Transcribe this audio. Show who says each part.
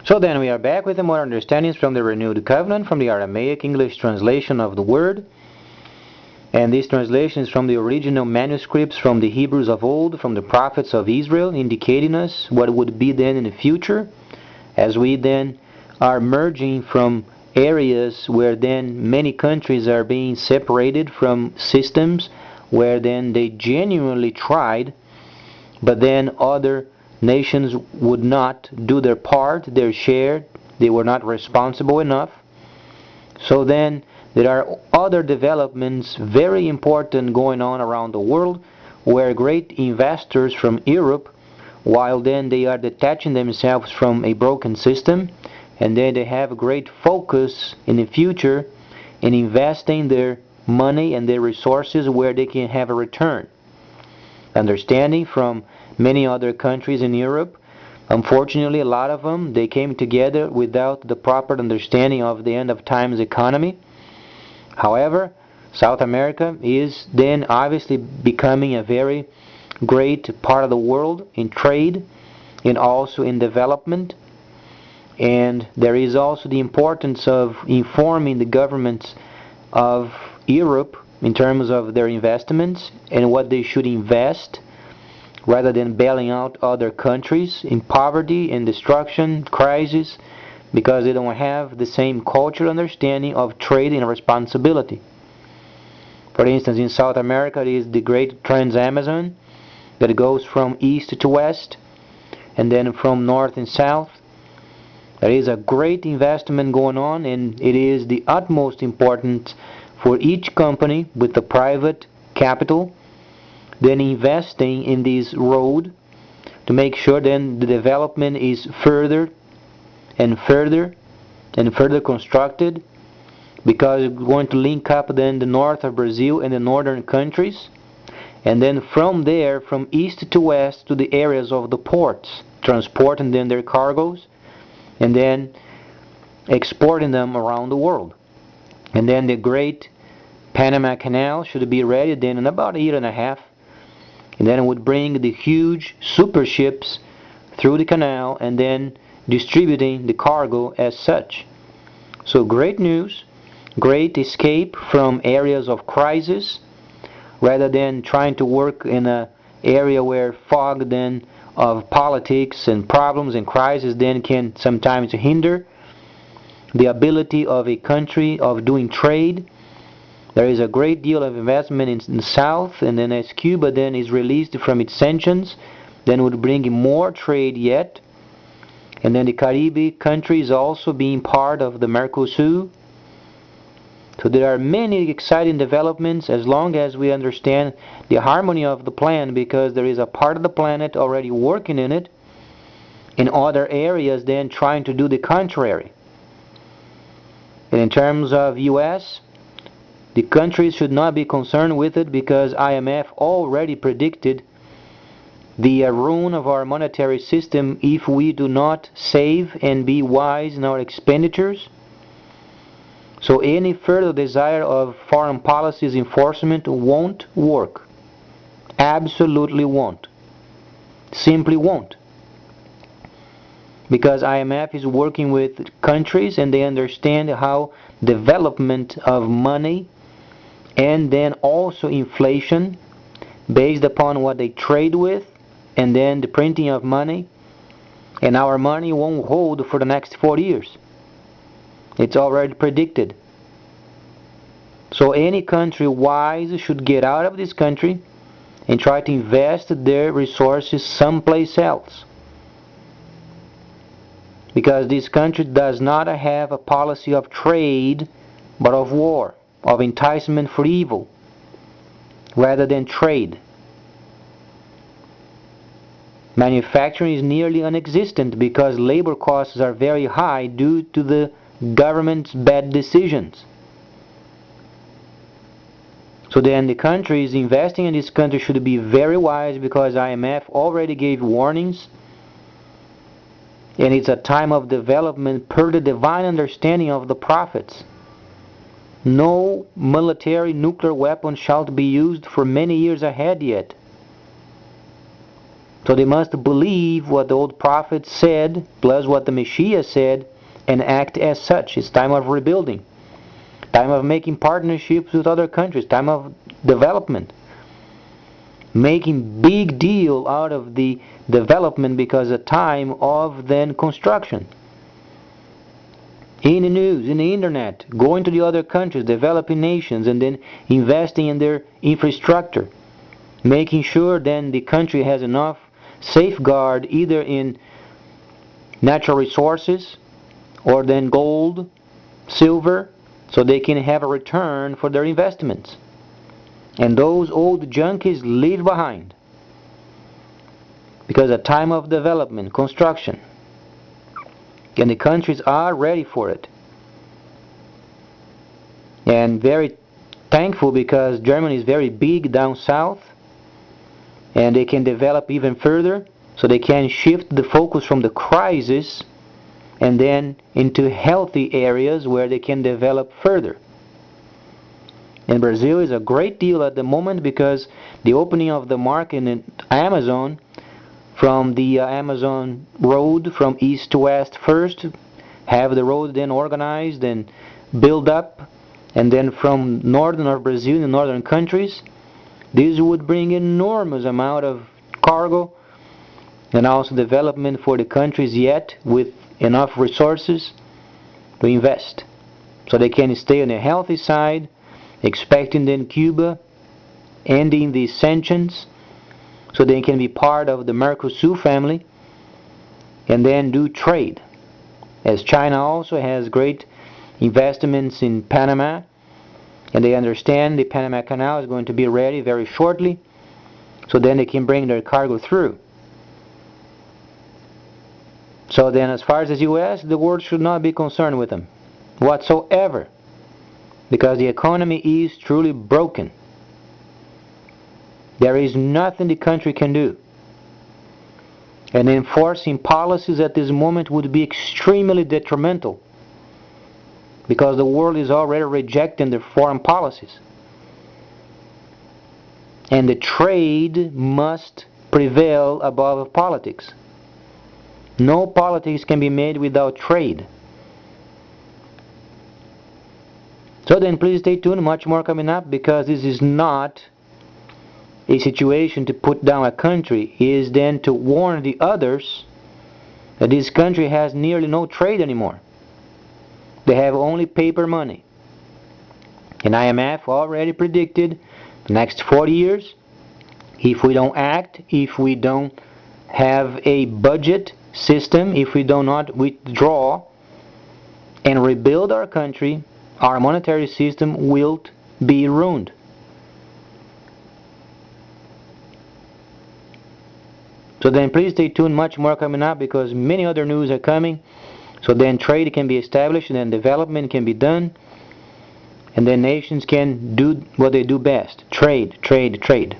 Speaker 1: So then we are back with the more understandings from the Renewed Covenant from the Aramaic English translation of the Word. And this translation is from the original manuscripts from the Hebrews of old, from the prophets of Israel, indicating us what would be then in the future, as we then are merging from areas where then many countries are being separated from systems where then they genuinely tried, but then other nations would not do their part, their share. They were not responsible enough. So then there are other developments very important going on around the world where great investors from Europe, while then they are detaching themselves from a broken system, and then they have great focus in the future in investing their money and their resources where they can have a return. Understanding from many other countries in Europe, unfortunately a lot of them, they came together without the proper understanding of the end of times economy. However, South America is then obviously becoming a very great part of the world in trade and also in development. And there is also the importance of informing the governments of Europe in terms of their investments and what they should invest, rather than bailing out other countries in poverty and destruction, crisis, because they don't have the same cultural understanding of trade and responsibility. For instance, in South America, it is the great Trans-Amazon that goes from east to west, and then from north and south. There is a great investment going on, and it is the utmost importance for each company with the private capital then investing in this road to make sure then the development is further and further and further constructed, because it's going to link up then the north of Brazil and the northern countries, and then from there, from east to west to the areas of the ports, transporting then their cargoes and then exporting them around the world. And then the great Panama Canal should be ready then in about a year and a half, and then it would bring the huge super ships through the canal and then distributing the cargo as such. So great news, great escape from areas of crisis, rather than trying to work in an area where fog then of politics and problems and crisis then can sometimes hinder the ability of a country of doing trade. There is a great deal of investment in the south, and then as Cuba then is released from its sanctions, then would bring more trade yet. And then the Caribbean countries also being part of the Mercosur. So there are many exciting developments as long as we understand the harmony of the plan, because there is a part of the planet already working in it, in other areas then trying to do the contrary. And in terms of US, the countries should not be concerned with it, because IMF already predicted the ruin of our monetary system if we do not save and be wise in our expenditures. So any further desire of foreign policy's enforcement won't work. Absolutely won't. Simply won't. Because IMF is working with countries and they understand how development of money and then also inflation based upon what they trade with, and then the printing of money, and our money won't hold for the next 4 years. It's already predicted. So any country wise should get out of this country and try to invest their resources someplace else, because this country does not have a policy of trade but of war, of enticement for evil, rather than trade. Manufacturing is nearly non-existent because labor costs are very high due to the government's bad decisions. So then the countries investing in this country should be very wise, because IMF already gave warnings, and it's a time of development per the divine understanding of the prophets. No military nuclear weapon shall be used for many years ahead yet. So they must believe what the old prophets said, plus what the Messiah said, and act as such. It's time of rebuilding, time of making partnerships with other countries, time of development, making big deal out of the development because a time of then construction. In the news, in the internet, going to the other countries, developing nations, and then investing in their infrastructure, making sure then the country has enough safeguard either in natural resources or then gold, silver, so they can have a return for their investments. And those old junkies leave behind. Because a time of development, construction, and the countries are ready for it. And very thankful because Germany is very big down south, and they can develop even further, so they can shift the focus from the crisis and then into healthy areas where they can develop further. And Brazil is a great deal at the moment because the opening of the market in Amazon, from the Amazon road from east to west first, have the road then organized and built up, and then from northern of Brazil, the northern countries, this would bring enormous amount of cargo and also development for the countries yet with enough resources to invest. So they can stay on the healthy side, expecting then Cuba ending the sanctions, so they can be part of the Mercosur family and then do trade. As China also has great investments in Panama, and they understand the Panama Canal is going to be ready very shortly, so then they can bring their cargo through. So then as far as the U.S., the world should not be concerned with them whatsoever, because the economy is truly broken. There is nothing the country can do. And enforcing policies at this moment would be extremely detrimental, because the world is already rejecting their foreign policies. And the trade must prevail above politics. No politics can be made without trade. So then please stay tuned, much more coming up, because this is not a situation to put down a country. It is then to warn the others that this country has nearly no trade anymore. They have only paper money. And IMF already predicted the next 40 years, if we don't act, if we don't have a budget system, if we do not withdraw and rebuild our country, our monetary system will be ruined. So then please stay tuned, much more coming up, because many other news are coming. So then trade can be established, and then development can be done, and then nations can do what they do best: trade, trade, trade.